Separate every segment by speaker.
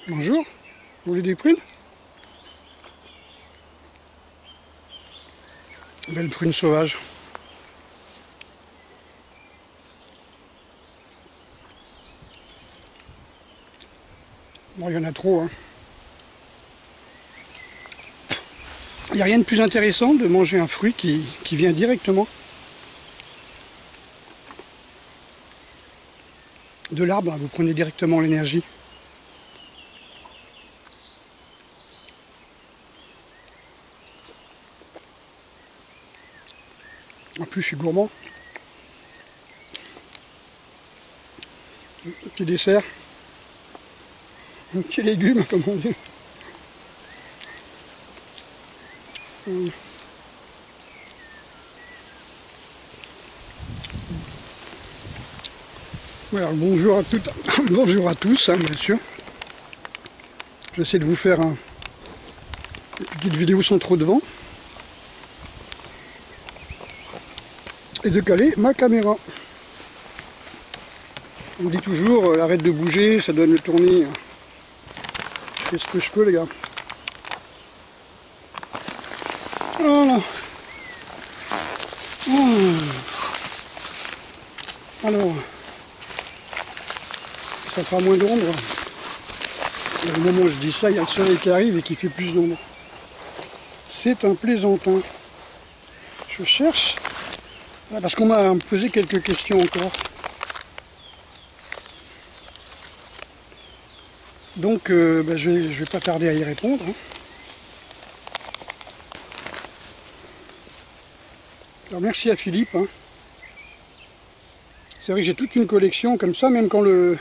Speaker 1: Bonjour, vous voulez des prunes? Belle prune sauvage. Bon, il y en a trop, hein. Il n'y a rien de plus intéressant de manger un fruit qui vient directement de l'arbre. Vous prenez directement l'énergie. En plus, je suis gourmand. Un petit dessert. Un petit légume, comme on dit. Voilà, bonjour à toutes, bonjour à tous, hein, bien sûr. J'essaie de vous faire une petite vidéo sans trop de vent. Et de caler ma caméra. On dit toujours, arrête de bouger, ça doit me tourner. Je fais ce que je peux, les gars. Voilà. Alors, ça fera moins d'ombre. Au moment où je dis ça, il y a le soleil qui arrive et qui fait plus d'ombre. C'est un plaisantin. Je cherche, parce qu'on m'a posé quelques questions encore. Donc, je vais pas tarder à y répondre. Hein. Alors, merci à Philippe. Hein. C'est vrai que j'ai toute une collection comme ça, même quand le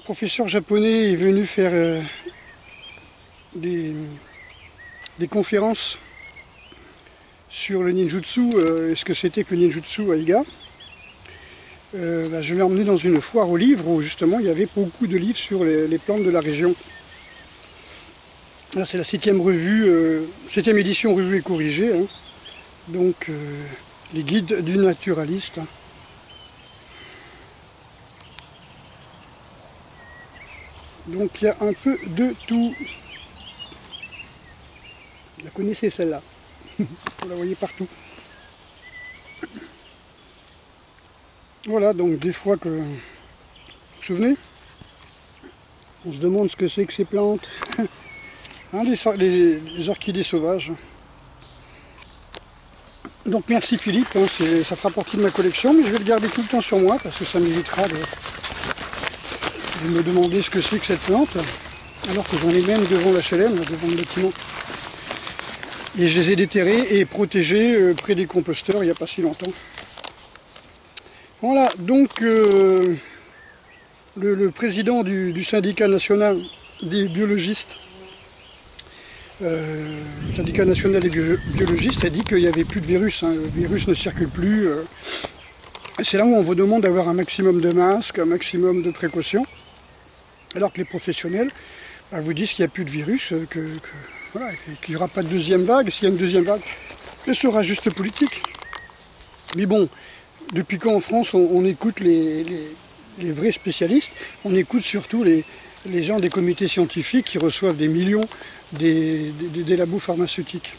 Speaker 1: professeur japonais est venu faire des conférences sur le ninjutsu, ce que c'était que le ninjutsu à Iga. Je l'ai emmené dans une foire aux livres où justement il y avait beaucoup de livres sur les plantes de la région. Là c'est la 7e revue, 7e édition revue et corrigée, hein. Donc les guides du naturaliste. Hein. Donc il y a un peu de tout. Vous la connaissez celle-là, vous la voyez partout. Voilà, donc des fois que, vous vous souvenez, on se demande ce que c'est que ces plantes, hein, les orchidées sauvages. Donc merci Philippe, hein, ça fera partie de ma collection, mais je vais le garder tout le temps sur moi, parce que ça m'évitera de me demander ce que c'est que cette plante, alors que j'en ai même devant l'HLM, devant le bâtiment. Et je les ai déterrés et protégés près des composteurs il n'y a pas si longtemps. Voilà, donc le président du syndicat national des biologistes, le syndicat national des biologistes a dit qu'il n'y avait plus de virus, hein, le virus ne circule plus. C'est là où on vous demande d'avoir un maximum de masques, un maximum de précautions, alors que les professionnels vous disent qu'il n'y a plus de virus, voilà, qu'il n'y aura pas de deuxième vague. S'il y a une deuxième vague, ce sera juste politique. Mais bon, depuis quand en France on écoute les vrais spécialistes, on écoute surtout les gens des comités scientifiques qui reçoivent des millions des labos pharmaceutiques.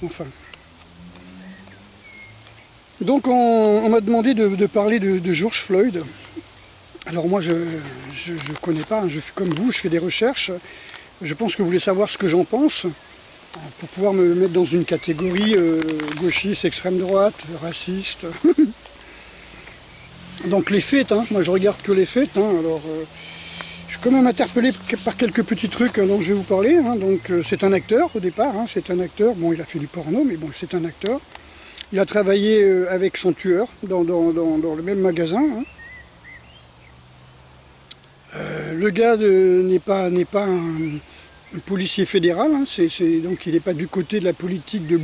Speaker 1: Enfin. Donc on m'a demandé de parler de George Floyd. Alors moi je ne connais pas, hein, comme vous, je fais des recherches. Je pense que vous voulez savoir ce que j'en pense, pour pouvoir me mettre dans une catégorie gauchiste, extrême droite, raciste. Donc les faits, hein, moi je regarde que les faits, hein, alors je suis quand même interpellé par quelques petits trucs dont je vais vous parler. Hein, donc c'est un acteur au départ, hein, c'est un acteur, bon il a fait du porno, mais bon c'est un acteur. Il a travaillé avec son tueur dans le même magasin. Hein. Le gars n'est pas un policier fédéral, hein, donc il n'est pas du côté de la politique de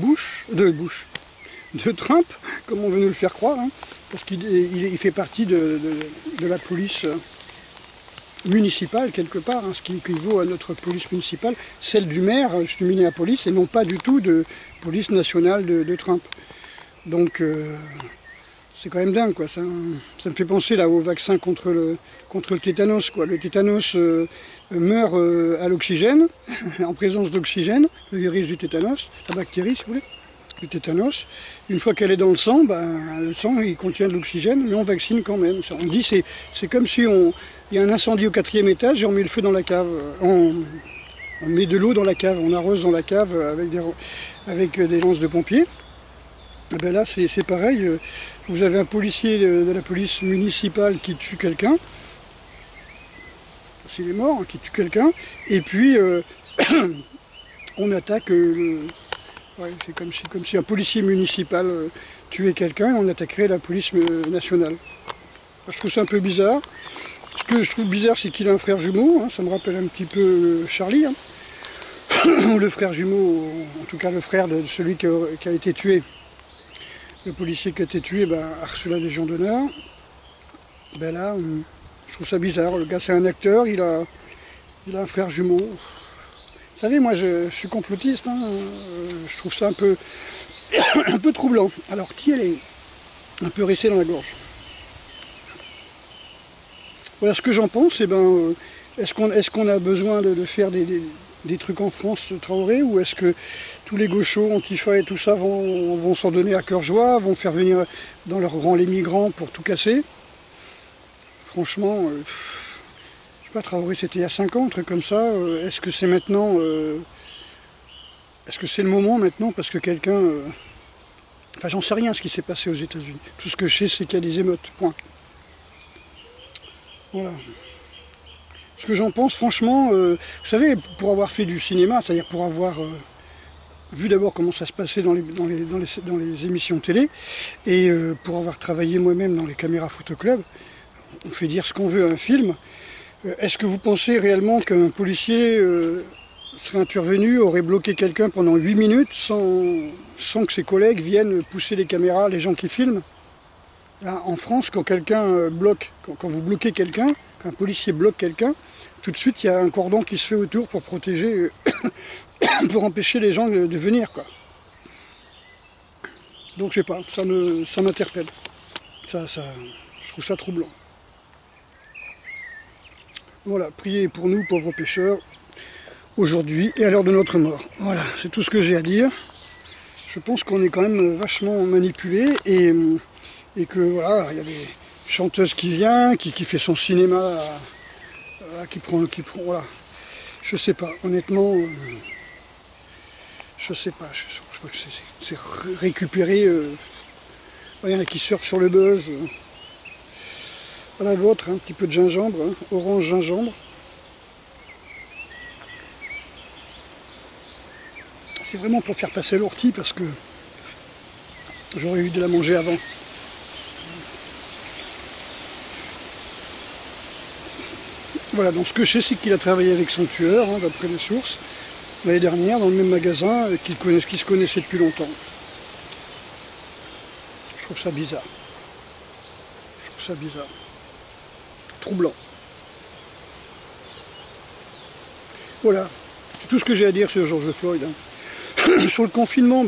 Speaker 1: Trump, comme on veut nous le faire croire, hein, parce qu'il fait partie de la police municipale quelque part, hein, ce qui équivaut à notre police municipale, celle du maire, du Minneapolis, et non pas du tout de police nationale de Trump. Donc C'est quand même dingue, quoi. Ça me fait penser là au vaccin contre le tétanos, quoi. Le tétanos meurt à l'oxygène, en présence d'oxygène, le virus du tétanos, la bactérie si vous voulez, du tétanos. Une fois qu'elle est dans le sang il contient de l'oxygène, mais on vaccine quand même. On dit c'est comme si il y a un incendie au 4e étage et on met le feu dans la cave. On met de l'eau dans la cave, on arrose dans la cave avec des lances de pompiers. Et ben là c'est pareil, vous avez un policier de la police municipale qui tue quelqu'un, s'il est mort, qui tue quelqu'un, et puis on attaque, ouais, c'est comme si un policier municipal tuait quelqu'un et on attaquerait la police nationale. Je trouve ça un peu bizarre. Ce que je trouve bizarre, c'est qu'il a un frère jumeau, hein, ça me rappelle un petit peu Charlie, hein. Le frère jumeau, en tout cas le frère de celui qui a été tué. Le policier qui a été tué a reçu la Légion d'honneur. Ben là, je trouve ça bizarre. Le gars, c'est un acteur, il a un frère jumeau. Vous savez, moi, je suis complotiste. Hein, je trouve ça un peu troublant. Alors, qui elle est un peu restée dans la gorge. Voilà ce que j'en pense. Est-ce qu'on a besoin de faire des trucs en France, Traoré, ou est-ce que tous les gauchos, Antifa et tout ça vont s'en donner à cœur joie, vont faire venir dans leur rang les migrants pour tout casser? Franchement, je sais pas, Traoré c'était il y a 5 ans, un truc comme ça. Est-ce que c'est maintenant, est-ce que c'est le moment maintenant parce que quelqu'un... Enfin, j'en sais rien ce qui s'est passé aux États-Unis. Tout ce que je sais, c'est qu'il y a des émeutes, point. Voilà. Ce que j'en pense, franchement, vous savez, pour avoir fait du cinéma, c'est-à-dire pour avoir vu d'abord comment ça se passait dans les émissions télé, et pour avoir travaillé moi-même dans les caméras photoclub, on fait dire ce qu'on veut à un film. Est-ce que vous pensez réellement qu'un policier serait intervenu, aurait bloqué quelqu'un pendant 8 minutes sans que ses collègues viennent pousser les caméras, les gens qui filment? Là, en France, quand quelqu'un bloque, quand vous bloquez quelqu'un, quand un policier bloque quelqu'un, tout de suite il y a un cordon qui se fait autour pour protéger, pour empêcher les gens de venir, quoi. Donc je sais pas, ça m'interpelle. Je trouve ça troublant. Voilà, priez pour nous, pauvres pécheurs, aujourd'hui et à l'heure de notre mort. Voilà, c'est tout ce que j'ai à dire. Je pense qu'on est quand même vachement manipulé et que voilà, il y a des chanteuses qui viennent, qui fait son cinéma, qui prend, voilà. Je sais pas, honnêtement, je sais pas, je crois que c'est récupéré. Il y en a qui surfent sur le buzz. Voilà l'autre, un petit peu de gingembre, hein, orange gingembre. C'est vraiment pour faire passer l'ortie parce que j'aurais eu de la manger avant. Voilà, donc ce que je sais, c'est qu'il a travaillé avec son tueur, hein, d'après les sources, l'année dernière, dans le même magasin, qui se connaissait depuis longtemps. Je trouve ça bizarre. Je trouve ça bizarre. Troublant. Voilà, c'est tout ce que j'ai à dire sur George Floyd. Hein. Sur le confinement,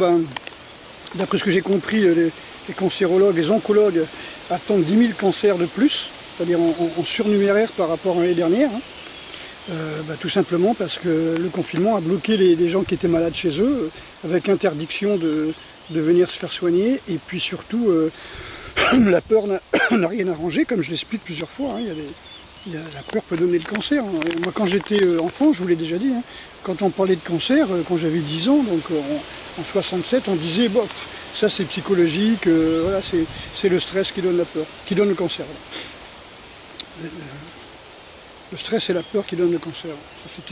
Speaker 1: d'après ce que j'ai compris, les cancérologues, les oncologues attendent 10 000 cancers de plus, c'est-à-dire en surnuméraire par rapport à l'année dernière. Hein. Tout simplement parce que le confinement a bloqué les gens qui étaient malades chez eux, avec interdiction de venir se faire soigner, et puis surtout, la peur n'a rien arrangé, comme je l'explique plusieurs fois. Hein. La peur peut donner le cancer. Hein. Moi, quand j'étais enfant, je vous l'ai déjà dit, hein, quand on parlait de cancer, quand j'avais 10 ans, donc en 67, on disait, bon, ça c'est psychologique, voilà, c'est le stress qui donne la peur, qui donne le cancer. Voilà. Le stress et la peur qui donnent le cancer.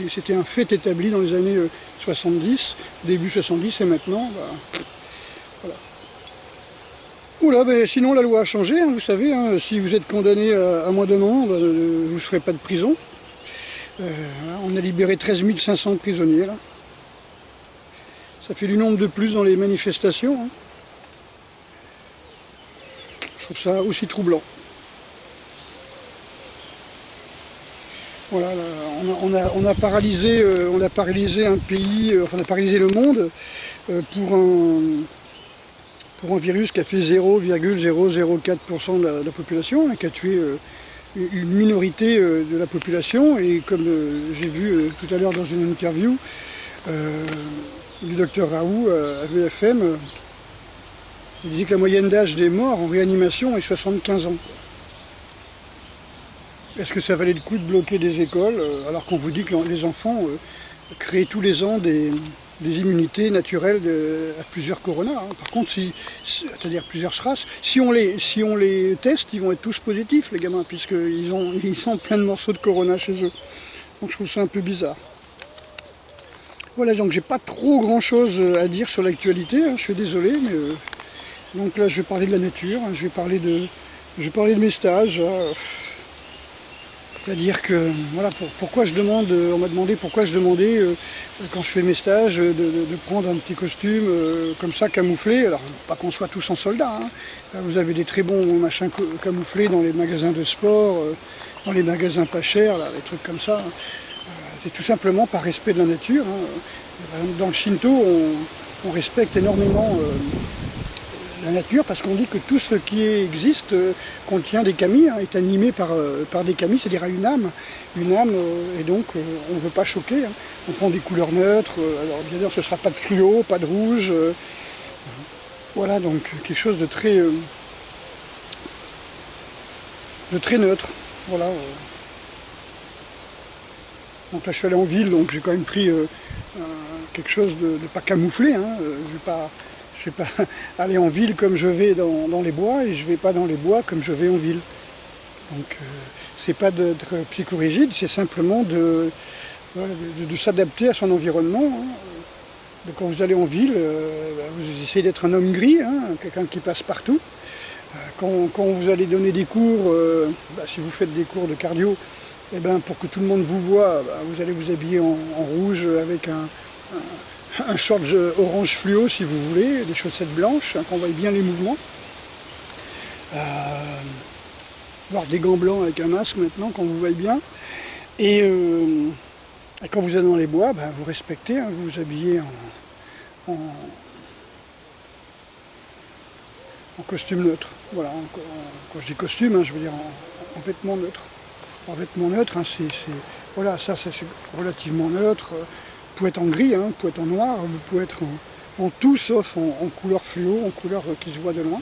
Speaker 1: C'était un fait établi dans les années 70, début 70, et maintenant, voilà. Oula, sinon la loi a changé, hein, vous savez, hein, si vous êtes condamné à moins d'un an, vous ne ferez pas de prison. On a libéré 13 500 prisonniers, là. Ça fait du nombre de plus dans les manifestations. Hein. Je trouve ça aussi troublant. Voilà, là, on a paralysé un pays, enfin on a paralysé le monde pour un virus qui a fait 0,004% de la population, hein, qui a tué une minorité de la population. Et comme j'ai vu tout à l'heure dans une interview du docteur Raoult à VFM, il disait que la moyenne d'âge des morts en réanimation est 75 ans. Est-ce que ça valait le coup de bloquer des écoles alors qu'on vous dit que les enfants créent tous les ans des immunités naturelles à plusieurs coronas, hein. Par contre, c'est-à-dire plusieurs SRAS, si on les teste, ils vont être tous positifs, les gamins, puisqu'ils ont plein de morceaux de corona chez eux. Donc je trouve ça un peu bizarre. Voilà, donc j'ai pas trop grand chose à dire sur l'actualité, hein, je suis désolé, mais donc là je vais parler de la nature, hein, je vais parler de mes stages. C'est-à-dire que, voilà, pourquoi je demande, on m'a demandé pourquoi je demandais, quand je fais mes stages, de prendre un petit costume comme ça, camouflé. Alors, pas qu'on soit tous en soldats, hein. Là, vous avez des très bons machins camouflés dans les magasins de sport, dans les magasins pas chers, là, des trucs comme ça. C'est tout simplement par respect de la nature, hein. Dans le Shinto, on respecte énormément la nature, parce qu'on dit que tout ce qui existe contient des kami, hein, est animé par des kami, c'est-à-dire une âme, et donc on ne veut pas choquer, hein. On prend des couleurs neutres, alors bien sûr ce ne sera pas de fluo, pas de rouge, voilà, donc quelque chose de très neutre, voilà. Donc là je suis allé en ville, donc j'ai quand même pris quelque chose de pas camouflé, hein. Je ne vais pas aller en ville comme je vais dans les bois, et je ne vais pas dans les bois comme je vais en ville. Donc c'est pas d'être psychorigide, c'est simplement de s'adapter à son environnement, hein. Donc, quand vous allez en ville, vous essayez d'être un homme gris, hein, quelqu'un qui passe partout. Quand vous allez donner des cours, si vous faites des cours de cardio, eh ben, pour que tout le monde vous voit, vous allez vous habiller en rouge avec un short orange fluo si vous voulez, des chaussettes blanches, hein, qu'on voit bien les mouvements. Voire des gants blancs avec un masque maintenant, qu'on vous voit bien. Et quand vous êtes dans les bois, vous respectez, hein, vous vous habillez en costume neutre. Voilà, quand je dis costume, hein, je veux dire en vêtements neutres. En vêtements neutres, hein, voilà, ça c'est relativement neutre. Vous pouvez être en gris, hein, vous pouvez être en noir, vous pouvez être en tout sauf en couleur fluo, en couleur qui se voit de loin.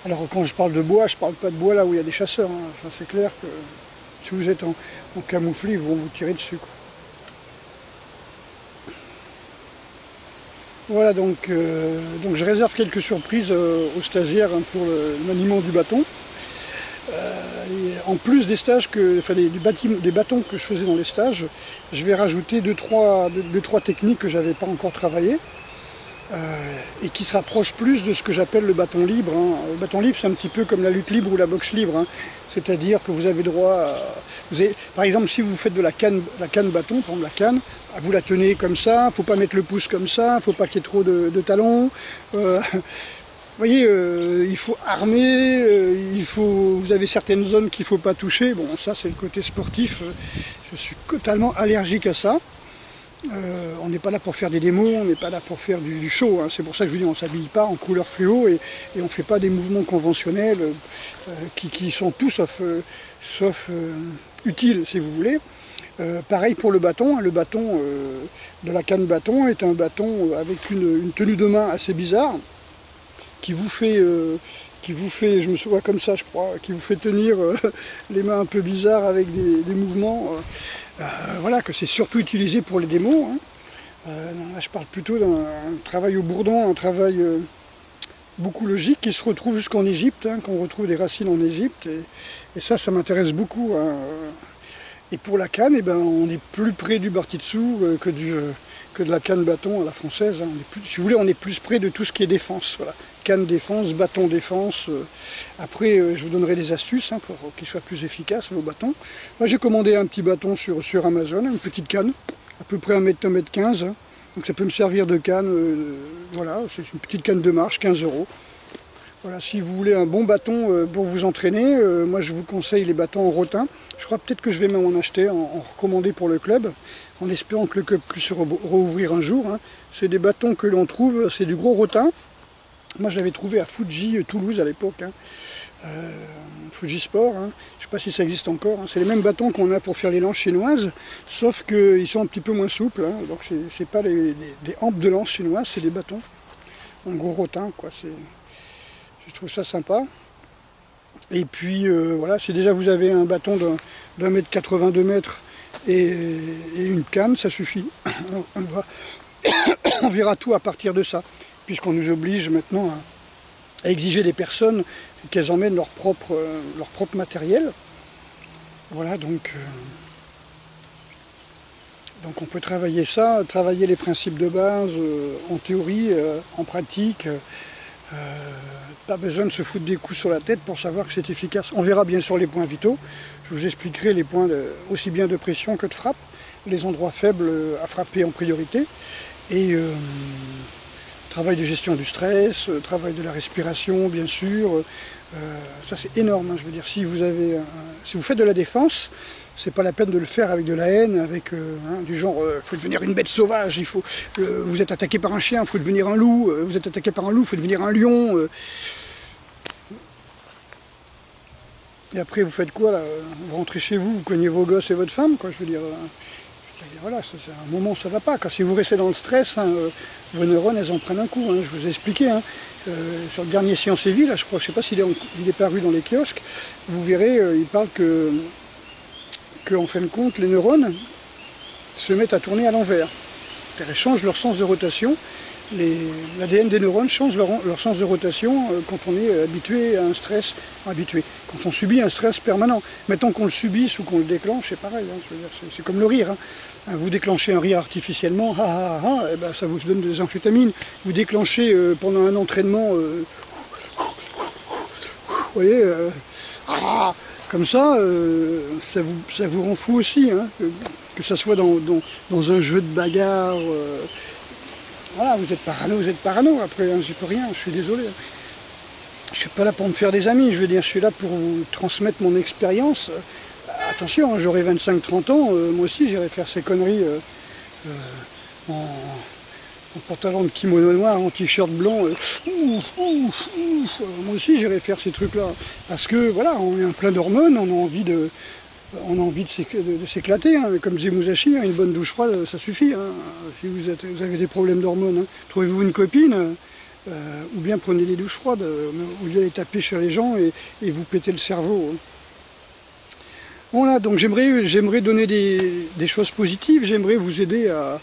Speaker 1: Alors quand je parle de bois, je ne parle pas de bois là où il y a des chasseurs, hein. Ça c'est clair que si vous êtes en camouflé, ils vont vous tirer dessus, quoi. Voilà, donc je réserve quelques surprises aux stagiaires, hein, pour le maniement du bâton. En plus des stages, des bâtons que je faisais dans les stages, je vais rajouter deux, trois techniques que je n'avais pas encore travaillées, et qui se rapprochent plus de ce que j'appelle le bâton libre, hein. Le bâton libre, c'est un petit peu comme la lutte libre ou la boxe libre, hein. C'est-à-dire que vous avez droit à... par exemple, si vous faites de la canne bâton, par exemple la canne, vous la tenez comme ça, il ne faut pas mettre le pouce comme ça, il ne faut pas qu'il y ait trop de talons. Vous voyez, il faut armer, vous avez certaines zones qu'il ne faut pas toucher. Bon, ça c'est le côté sportif, je suis totalement allergique à ça. On n'est pas là pour faire des démos, on n'est pas là pour faire du show, hein. C'est pour ça que je vous dis, on ne s'habille pas en couleur fluo, et on ne fait pas des mouvements conventionnels qui sont tout sauf utiles, si vous voulez. Pareil pour le bâton, hein. Le bâton de la canne bâton est un bâton avec une tenue de main assez bizarre, qui vous fait, je me souviens comme ça je crois, qui vous fait tenir les mains un peu bizarres avec des mouvements, voilà, que c'est surtout utilisé pour les démos, hein. Là je parle plutôt d'un travail au bourdon, un travail beaucoup logique qui se retrouve jusqu'en Égypte, hein, qu'on retrouve des racines en Égypte, et ça m'intéresse beaucoup, hein. Et pour la canne, eh ben, on est plus près du bartitsu que de la canne bâton à la française, hein. Si vous voulez, on est plus près de tout ce qui est défense. Voilà. Canne défense, bâton défense. Après, je vous donnerai des astuces, hein, pour qu'ils soient plus efficaces, vos bâtons. Moi, j'ai commandé un petit bâton sur Amazon, une petite canne, à peu près 1m15. Hein. Donc ça peut me servir de canne. Voilà, c'est une petite canne de marche, 15 €. Voilà, si vous voulez un bon bâton pour vous entraîner, moi je vous conseille les bâtons en rotin. Je crois peut-être que je vais même en acheter, en recommander pour le club, en espérant que le club puisse rouvrir un jour, hein. C'est des bâtons que l'on trouve, c'est du gros rotin, Moi je l'avais trouvé à Fuji, Toulouse à l'époque, hein. Fuji Sport, hein. Je ne sais pas si ça existe encore, hein. C'est les mêmes bâtons qu'on a pour faire les lances chinoises, sauf qu'ils sont un petit peu moins souples, hein. Donc c'est pas des hampes de lances chinoises, c'est des bâtons en gros rotin, quoi. Je trouve ça sympa. Et puis voilà, si déjà vous avez un bâton d'un mètre 82 mètres et une canne, ça suffit. On verra tout à partir de ça, puisqu'on nous oblige maintenant à exiger des personnes qu'elles emmènent leur propre matériel. Voilà, donc on peut travailler ça, travailler les principes de base en théorie, en pratique. Pas besoin de se foutre des coups sur la tête pour savoir que c'est efficace. On verra bien sûr les points vitaux. Je vous expliquerai les points aussi bien de pression que de frappe, les endroits faibles à frapper en priorité. Et travail de gestion du stress, travail de la respiration bien sûr. Ça c'est énorme, hein. Je veux dire, si vous faites de la défense, c'est pas la peine de le faire avec de la haine, avec du genre faut devenir une bête sauvage, vous êtes attaqué par un chien, il faut devenir un loup, vous êtes attaqué par un loup, il faut devenir un lion. Et après vous faites quoi là? Vous rentrez chez vous, vous cognez vos gosses et votre femme, quoi, je veux dire. Voilà, c'est un moment ça va pas. Quand si vous restez dans le stress, hein, vos neurones elles en prennent un coup, hein, je vous ai expliqué. Hein. Sur le dernier Science et Vie, là, je crois, je sais pas s'il est paru dans les kiosques, vous verrez, il parle que en fin de compte, les neurones se mettent à tourner à l'envers. Elles changent leur sens de rotation. L'ADN des neurones change leur sens de rotation quand on est habitué à un stress, quand on subit un stress permanent. Mettons qu'on le subisse ou qu'on le déclenche, c'est pareil, hein, c'est comme le rire. Hein. Vous déclenchez un rire artificiellement, et ben ça vous donne des amphétamines. Vous déclenchez pendant un entraînement, vous voyez, comme ça, ça vous rend fou aussi, hein, que ça soit dans un jeu de bagarre. Voilà, vous êtes parano après, hein, j'y peux rien, je suis désolé. Je suis pas là pour me faire des amis, je veux dire, je suis là pour vous transmettre mon expérience. Attention, hein, j'aurai 25-30 ans, moi aussi j'irai faire ces conneries en pantalon de kimono noir, en t-shirt blanc. Moi aussi j'irai faire ces trucs-là. Parce que voilà, on est en plein d'hormones, on a envie de s'éclater, hein. Comme disait Musashi, hein, une bonne douche froide, ça suffit. Hein. Si vous avez des problèmes d'hormones, hein. Trouvez-vous une copine, ou bien prenez des douches froides, au lieu d'aller taper chez les gens et vous péter le cerveau. Hein. Voilà, donc j'aimerais donner des choses positives, j'aimerais vous aider à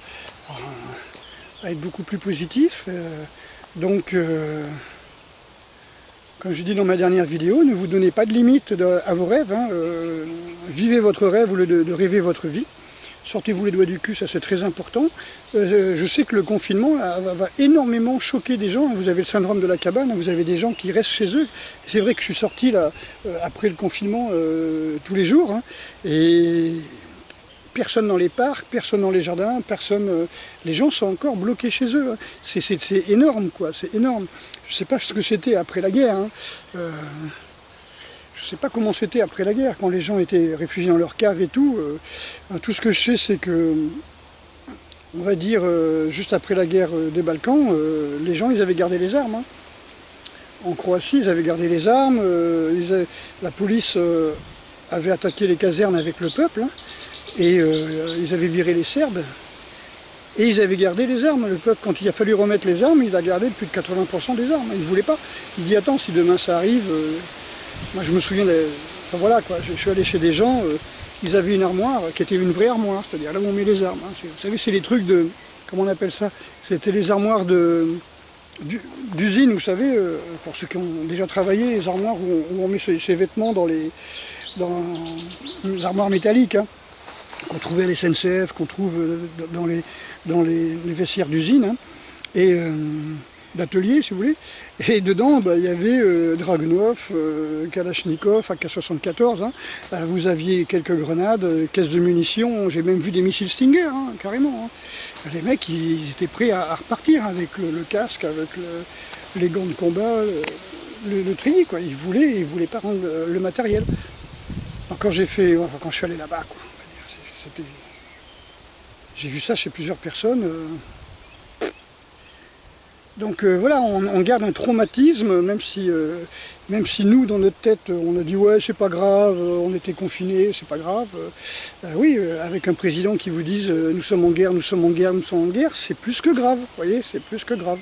Speaker 1: être beaucoup plus positif. Comme je dis dans ma dernière vidéo, ne vous donnez pas de limite à vos rêves. Hein. Vivez votre rêve au lieu de rêver votre vie. Sortez-vous les doigts du cul, ça c'est très important. Je sais que le confinement va énormément choquer des gens. Vous avez le syndrome de la cabane, vous avez des gens qui restent chez eux. C'est vrai que je suis sorti là, après le confinement tous les jours. Hein, et personne dans les parcs, personne dans les jardins, les gens sont encore bloqués chez eux. Hein. C'est énorme, quoi, c'est énorme. Je ne sais pas ce que c'était après la guerre. Hein. Je ne sais pas comment c'était après la guerre, quand les gens étaient réfugiés dans leur cave et tout. Tout ce que je sais, c'est que, on va dire, juste après la guerre des Balkans, les gens, ils avaient gardé les armes. Hein. En Croatie, ils avaient gardé les armes. La police avait attaqué les casernes avec le peuple. Hein, et ils avaient viré les Serbes. Et ils avaient gardé les armes. Le peuple, quand il a fallu remettre les armes, il a gardé plus de 80% des armes. Il ne voulait pas. Il dit, attends, si demain ça arrive... Moi, je me souviens, enfin voilà, quoi, je suis allé chez des gens, ils avaient une armoire qui était une vraie armoire, c'est-à-dire là où on met les armes. Hein. Vous savez, c'est les trucs de... Comment on appelle ça? C'était les armoires d'usine, vous savez, pour ceux qui ont déjà travaillé, les armoires où on met ses vêtements dans les armoires métalliques. Hein, qu'on trouvait à la SNCF, qu'on trouve dans les vestiaires d'usine, hein, et d'atelier, si vous voulez. Et dedans, il y avait Dragunov, Kalachnikov, AK-74. Hein, vous aviez quelques grenades, caisses de munitions. J'ai même vu des missiles Stinger, hein, carrément. Hein. Les mecs, ils étaient prêts à repartir avec le casque, avec les gants de combat, le treillis, quoi. Ils voulaient pas rendre le matériel. Donc, quand je suis allé là-bas, quoi. J'ai vu ça chez plusieurs personnes. Donc voilà, on garde un traumatisme, même si nous, dans notre tête, on a dit ouais, c'est pas grave, on était confinés, c'est pas grave. Oui, avec un président qui vous dise nous sommes en guerre, nous sommes en guerre, nous sommes en guerre, c'est plus que grave, vous voyez, c'est plus que grave.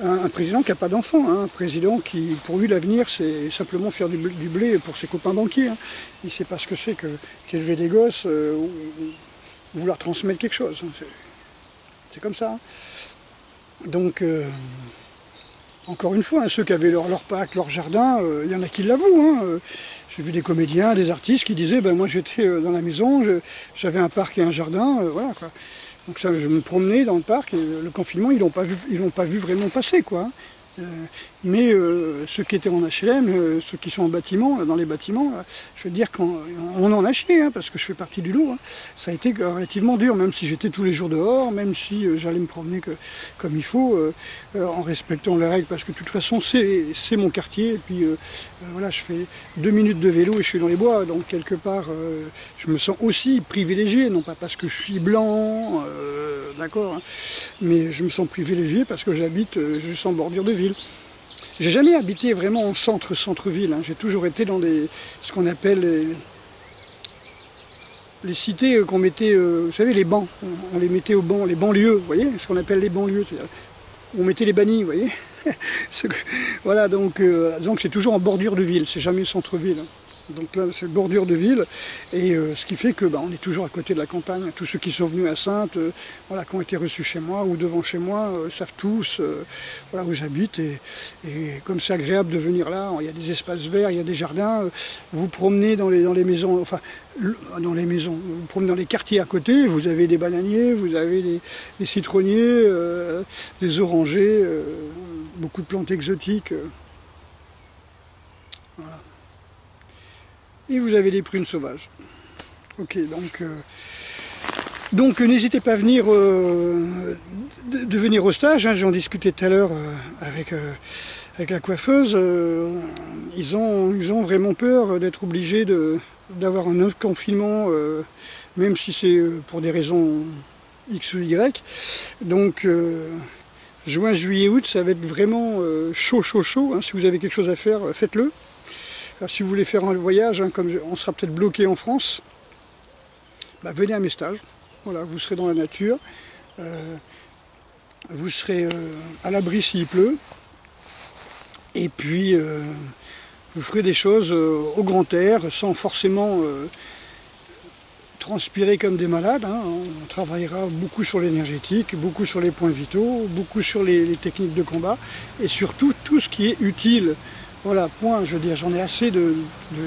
Speaker 1: Un président qui n'a pas d'enfant, hein, un président qui, pour lui, l'avenir, c'est simplement faire du blé pour ses copains banquiers. Hein. Il ne sait pas ce que c'est qu'élever des gosses ou vouloir transmettre quelque chose. Hein. C'est comme ça. Hein. Donc, encore une fois, hein, ceux qui avaient leur parc, leur jardin, il y en a qui l'avouent. Hein. J'ai vu des comédiens, des artistes qui disaient ben, moi j'étais dans la maison, j'avais un parc et un jardin, voilà quoi. Donc ça, je me promenais dans le parc et le confinement, ils l'ont pas vu vraiment passer quoi. Hein. Mais ceux qui étaient en HLM, ceux qui sont en bâtiment, dans les bâtiments, je veux dire qu'on en a chié, hein, parce que je fais partie du lot. Hein. Ça a été relativement dur, même si j'étais tous les jours dehors, même si j'allais me promener comme il faut, en respectant les règles, parce que de toute façon c'est mon quartier, et puis voilà, je fais 2 minutes de vélo et je suis dans les bois, donc quelque part je me sens aussi privilégié, non pas parce que je suis blanc, d'accord, hein, mais je me sens privilégié parce que j'habite juste en bordure de ville. J'ai jamais habité vraiment en centre-ville, hein. J'ai toujours été dans ce qu'on appelle les cités qu'on mettait, vous savez, les bancs, on les mettait au banc, les banlieues, vous voyez, ce qu'on appelle les banlieues, on mettait les bannis, vous voyez. Voilà, donc c'est toujours en bordure de ville, c'est jamais centre-ville. Hein. Donc là, c'est bordure de ville, et ce qui fait que on est toujours à côté de la campagne. Tous ceux qui sont venus à Saintes, voilà, qui ont été reçus chez moi ou devant chez moi, savent tous voilà, où j'habite. Et comme c'est agréable de venir là, il y a des espaces verts, il y a des jardins. Vous promenez dans les maisons, enfin, dans les maisons, vous promenez dans les quartiers à côté, vous avez des bananiers, vous avez des citronniers, des orangers, beaucoup de plantes exotiques. Voilà. Et vous avez des prunes sauvages. Ok, donc n'hésitez pas à venir, de venir au stage, hein, j'en discutais tout à l'heure avec la coiffeuse. Ils ont vraiment peur d'être obligés d'avoir un autre confinement, même si c'est pour des raisons X ou Y. Donc juin, juillet, août, ça va être vraiment chaud. Hein. Si vous avez quelque chose à faire, faites-le. Alors, si vous voulez faire un voyage, hein, comme on sera peut-être bloqué en France, venez à mes stages. Voilà, vous serez dans la nature, vous serez à l'abri s'il pleut, et puis vous ferez des choses au grand air, sans forcément transpirer comme des malades. Hein. On travaillera beaucoup sur l'énergétique, beaucoup sur les points vitaux, beaucoup sur les techniques de combat, et surtout tout ce qui est utile. Voilà, point, je veux dire, j'en ai assez de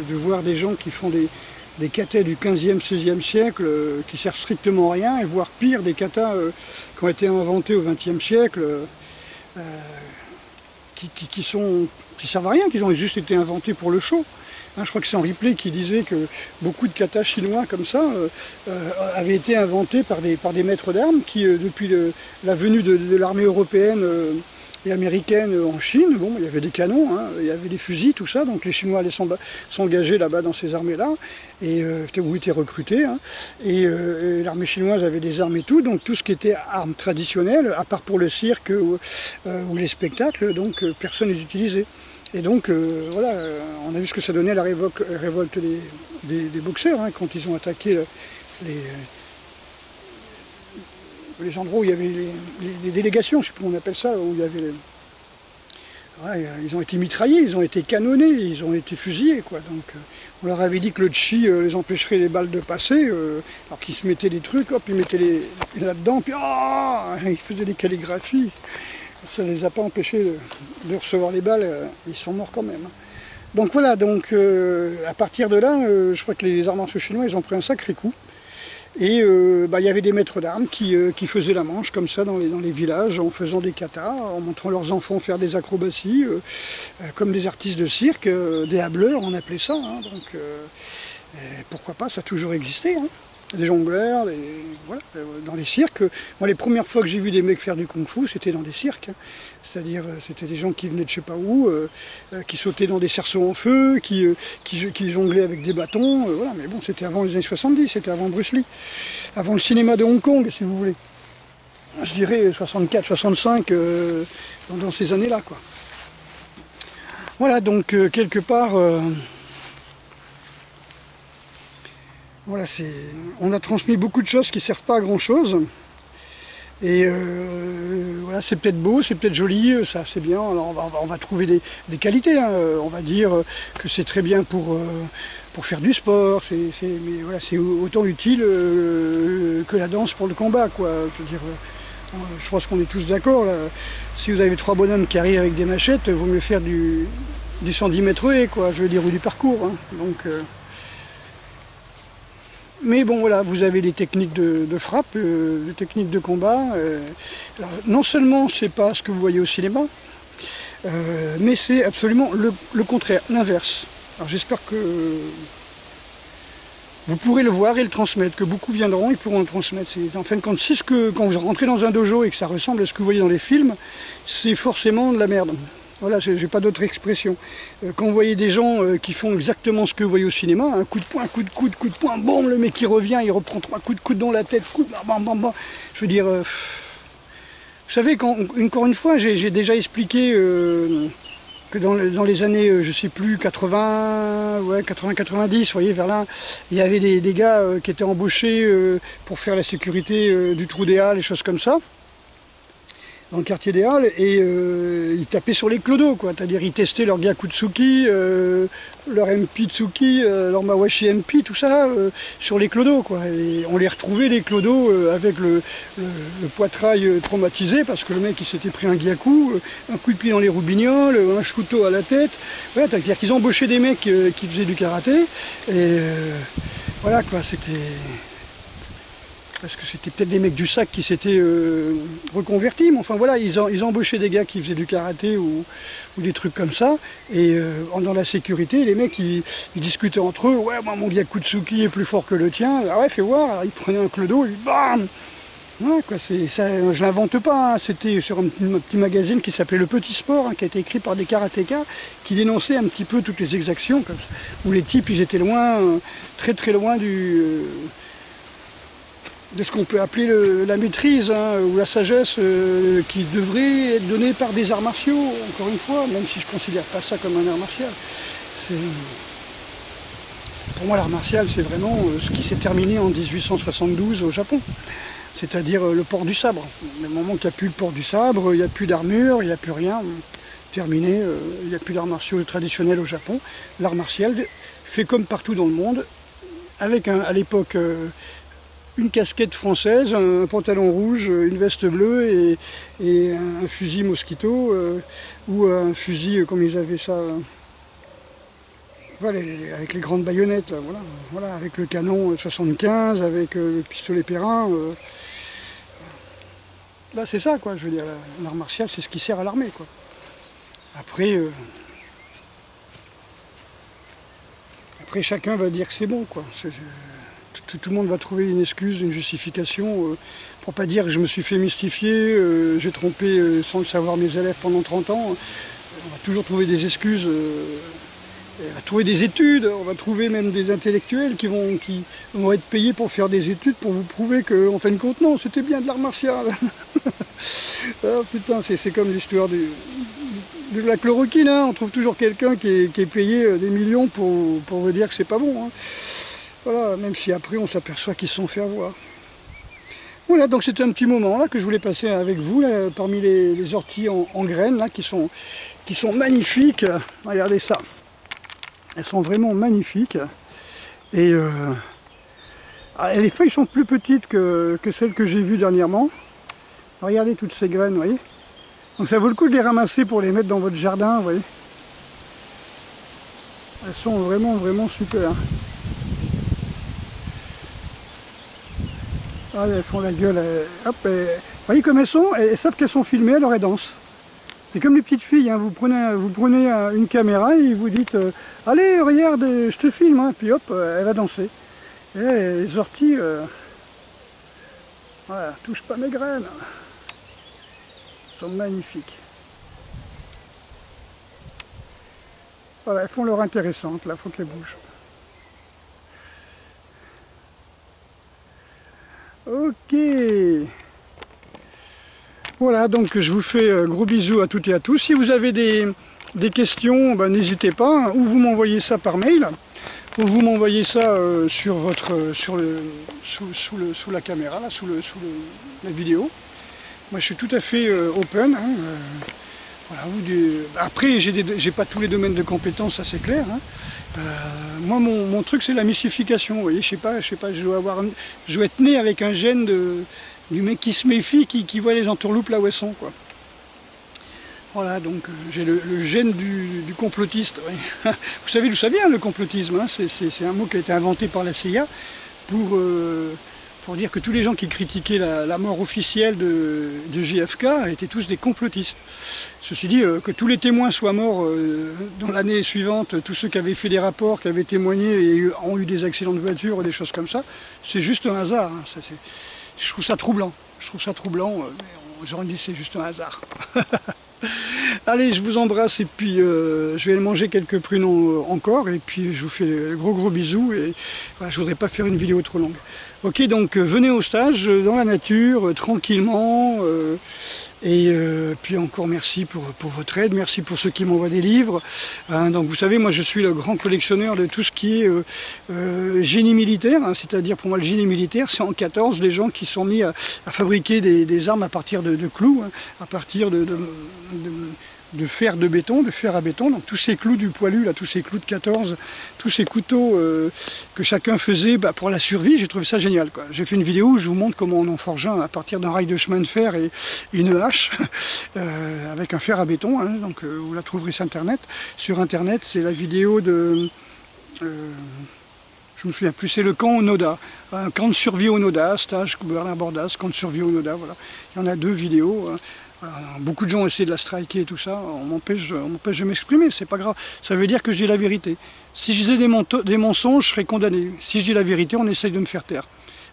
Speaker 1: voir des gens qui font des katas du 15e, 16e siècle, qui servent strictement à rien, et voire pire, des katas qui ont été inventés au 20e siècle, qui servent à rien, qui ont juste été inventés pour le show. Hein, je crois que c'est Henri Play qui disait que beaucoup de katas chinois comme ça avaient été inventés par des maîtres d'armes qui, depuis la venue de l'armée européenne, et américaine en Chine, bon, il y avait des canons, hein, il y avait des fusils, tout ça, donc les Chinois allaient s'engager là-bas dans ces armées-là, et où étaient recrutés, hein, et l'armée chinoise avait des armes et tout, donc tout ce qui était armes traditionnelles, à part pour le cirque ou les spectacles, donc personne ne les utilisait. Et donc voilà, on a vu ce que ça donnait à la révolte des boxeurs, hein, quand ils ont attaqué les endroits où il y avait les délégations, je ne sais pas comment on appelle ça, où il y avait voilà, ils ont été mitraillés, ils ont été canonnés, ils ont été fusillés, quoi. Donc on leur avait dit que le chi les empêcherait les balles de passer, alors qu'ils se mettaient des trucs, hop, ils mettaient là-dedans, puis ils faisaient des calligraphies. Ça ne les a pas empêchés de recevoir les balles, ils sont morts quand même. Donc voilà, donc à partir de là, je crois que les arts martiaux chinois, ils ont pris un sacré coup. Et il y avait des maîtres d'armes qui faisaient la manche comme ça dans les villages, en faisant des katas, en montrant leurs enfants faire des acrobaties, comme des artistes de cirque, des hableurs, on appelait ça. Hein, donc pourquoi pas, ça a toujours existé. Hein. Des jongleurs, voilà, dans les cirques. Moi, les premières fois que j'ai vu des mecs faire du kung-fu, c'était dans des cirques. Hein. C'est-à-dire, c'était des gens qui venaient de je sais pas où, qui sautaient dans des cerceaux en feu, qui jonglaient avec des bâtons. Voilà. Mais bon, c'était avant les années 70, c'était avant Bruce Lee, avant le cinéma de Hong Kong, si vous voulez. je dirais 64, 65, dans ces années-là, quoi. Voilà, donc quelque part, voilà, on a transmis beaucoup de choses qui ne servent pas à grand-chose. Et voilà, c'est peut-être beau, c'est peut-être joli, ça c'est bien. Alors on va trouver des qualités, hein. On va dire que c'est très bien pour faire du sport, mais voilà, c'est autant utile que la danse pour le combat, quoi. Je veux dire, je pense qu'on est tous d'accord. Si vous avez 3 bonhommes qui arrivent avec des machettes, il vaut mieux faire du 110 mètres haies, quoi, je veux dire, ou du parcours, hein. Donc, mais bon, voilà, vous avez des techniques de frappe, des techniques de combat. Alors, non seulement c'est pas ce que vous voyez au cinéma, mais c'est absolument le contraire, l'inverse. Alors j'espère que vous pourrez le voir et le transmettre, que beaucoup viendront et pourront le transmettre. En fin de compte, quand vous rentrez dans un dojo et que ça ressemble à ce que vous voyez dans les films, c'est forcément de la merde. Voilà, j'ai pas d'autre expression. Quand vous voyez des gens qui font exactement ce que vous voyez au cinéma, un coup de poing, un coup de coude, coup de poing, boum, le mec qui revient, il reprend 3 coups de coude dans la tête, bam, bam, bam. Je veux dire, vous savez, encore une fois, j'ai déjà expliqué que dans les années, je sais plus, 80, ouais, 90, vous voyez, vers là, il y avait des gars qui étaient embauchés pour faire la sécurité du trou des Halles, des choses comme ça, dans le quartier des Halles, et ils tapaient sur les clodos, quoi. C'est-à-dire ils testaient leur Gyakutsuki, leur MP Tsuki, leur Mawashi MP, tout ça, sur les clodos, quoi. Et on les retrouvait, les clodos, avec le poitrail traumatisé, parce que le mec il s'était pris un gyaku, un coup de pied dans les roubignoles, un shooto à la tête. Voilà, c'est-à-dire qu'ils embauchaient des mecs qui faisaient du karaté, et voilà, quoi, c'était... Parce que c'était peut-être des mecs du sac qui s'étaient reconvertis, mais enfin voilà, ils embauchaient des gars qui faisaient du karaté ou des trucs comme ça, et dans la sécurité, les mecs ils discutaient entre eux, ouais, moi mon Gyakutsuki est plus fort que le tien, ah ouais, fais voir. Alors, ils prenaient un clodo, et bam. Ouais, quoi, ça, je l'invente pas, hein. C'était sur un petit magazine qui s'appelait Le Petit Sport, hein, qui a été écrit par des karatékas, qui dénonçaient un petit peu toutes les exactions, comme ça, où les types ils étaient loin, très très loin de ce qu'on peut appeler la maîtrise, hein, ou la sagesse qui devrait être donnée par des arts martiaux, encore une fois, même si je ne considère pas ça comme un art martial. Pour moi, l'art martial, c'est vraiment ce qui s'est terminé en 1872 au Japon, c'est-à-dire le port du sabre. Le moment qu'il n'y a plus le port du sabre, il n'y a plus d'armure, il n'y a plus rien, terminé, il n'y a plus d'arts martiaux traditionnels au Japon. L'art martial fait comme partout dans le monde, avec à l'époque... une casquette française, un pantalon rouge, une veste bleue et un fusil mosquito ou un fusil, comme ils avaient ça, voilà, avec les grandes baïonnettes, là, voilà, avec le canon 75, avec le pistolet Perrin. Là, c'est ça, quoi, je veux dire, l'art martial, c'est ce qui sert à l'armée, quoi. Après, chacun va dire que c'est bon, quoi. Tout le monde va trouver une excuse, une justification, pour pas dire que je me suis fait mystifier, j'ai trompé sans le savoir mes élèves pendant 30 ans. On va toujours trouver des excuses, on va trouver des études, on va trouver même des intellectuels qui vont être payés pour faire des études pour vous prouver qu'en fin de compte, non, c'était bien de l'art martial. Ah, putain, c'est comme l'histoire de la chloroquine, hein. On trouve toujours quelqu'un qui est payé des millions pour vous dire que c'est pas bon, hein. Voilà, même si après on s'aperçoit qu'ils se sont fait avoir. Voilà, donc c'était un petit moment là que je voulais passer avec vous, là, parmi les orties en graines là, qui sont magnifiques. Regardez ça. Elles sont vraiment magnifiques. Et les feuilles sont plus petites que celles que j'ai vues dernièrement. Regardez toutes ces graines, vous voyez. Donc ça vaut le coup de les ramasser pour les mettre dans votre jardin, vous voyez. Elles sont vraiment, vraiment super. Ah, elles font la gueule, hop, vous voyez comme elles sont, elles savent qu'elles sont filmées, alors elles dansent. C'est comme les petites filles, hein. Vous prenez une caméra et vous dites allez, regarde, je te filme, hein. Puis hop, elle va danser. Et les orties, voilà, touche pas mes graines. Elles sont magnifiques. Voilà, elles font leur intéressante, là, il faut qu'elles bougent. Ok. Voilà, donc je vous fais gros bisous à toutes et à tous. Si vous avez des questions, ben, n'hésitez pas, hein, ou vous m'envoyez ça par mail, ou vous m'envoyez ça sous la caméra, là, sous la vidéo. Moi je suis tout à fait open. Hein, voilà, après, j'ai pas tous les domaines de compétences, ça c'est clair. Hein. Moi, mon truc, c'est la mystification. Vous voyez, je sais pas, je dois être né avec un gène du mec qui se méfie, qui voit les entourloupes là où elles sont, quoi. Voilà, donc j'ai le gène du complotiste. Oui. Vous savez d'où ça vient, le complotisme, hein. C'est un mot qui a été inventé par la CIA pour dire que tous les gens qui critiquaient la mort officielle de JFK étaient tous des complotistes. Ceci dit, que tous les témoins soient morts dans l'année suivante, tous ceux qui avaient fait des rapports, qui avaient témoigné et ont eu des accidents de voiture ou des choses comme ça, c'est juste un hasard. Hein. Je trouve ça troublant. J'aurais dit c'est juste un hasard. Allez, je vous embrasse et puis je vais aller manger quelques prunes encore et puis je vous fais de gros bisous et voilà, je voudrais pas faire une vidéo trop longue. Ok, donc venez au stage dans la nature, tranquillement et puis encore merci pour votre aide, merci pour ceux qui m'envoient des livres. Hein, donc vous savez, moi je suis le grand collectionneur de tout ce qui est génie militaire, hein, c'est-à-dire pour moi le génie militaire c'est en 14 les gens qui sont mis à fabriquer des armes à partir de clous, hein, à partir de fer à béton, donc tous ces clous du poilu, là, tous ces clous de 14, tous ces couteaux que chacun faisait pour la survie, j'ai trouvé ça génial. J'ai fait une vidéo où je vous montre comment on en forge un à partir d'un rail de chemin de fer et une hache, avec un fer à béton, hein, donc vous la trouverez sur internet, c'est la vidéo de... je me souviens plus, c'est le camp au Noda, un camp de survie au Noda, stage Bernard Bordas, camp de survie au Noda, voilà. Il y en a 2 vidéos. Voilà. Beaucoup de gens ont essayé de la striker et tout ça, on m'empêche de m'exprimer, c'est pas grave. Ça veut dire que je dis la vérité. Si je disais des mensonges, je serais condamné. Si je dis la vérité, on essaye de me faire taire.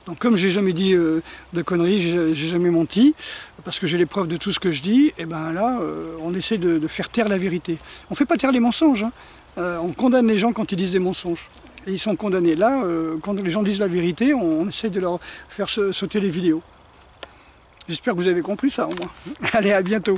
Speaker 1: Donc comme j'ai jamais dit de conneries, j'ai jamais menti, parce que j'ai les preuves de tout ce que je dis, et ben là, on essaie de faire taire la vérité. On fait pas taire les mensonges, hein. On condamne les gens quand ils disent des mensonges. Et ils sont condamnés. Là, quand les gens disent la vérité, on essaie de leur faire sauter les vidéos. J'espère que vous avez compris ça au moins. Allez, à bientôt.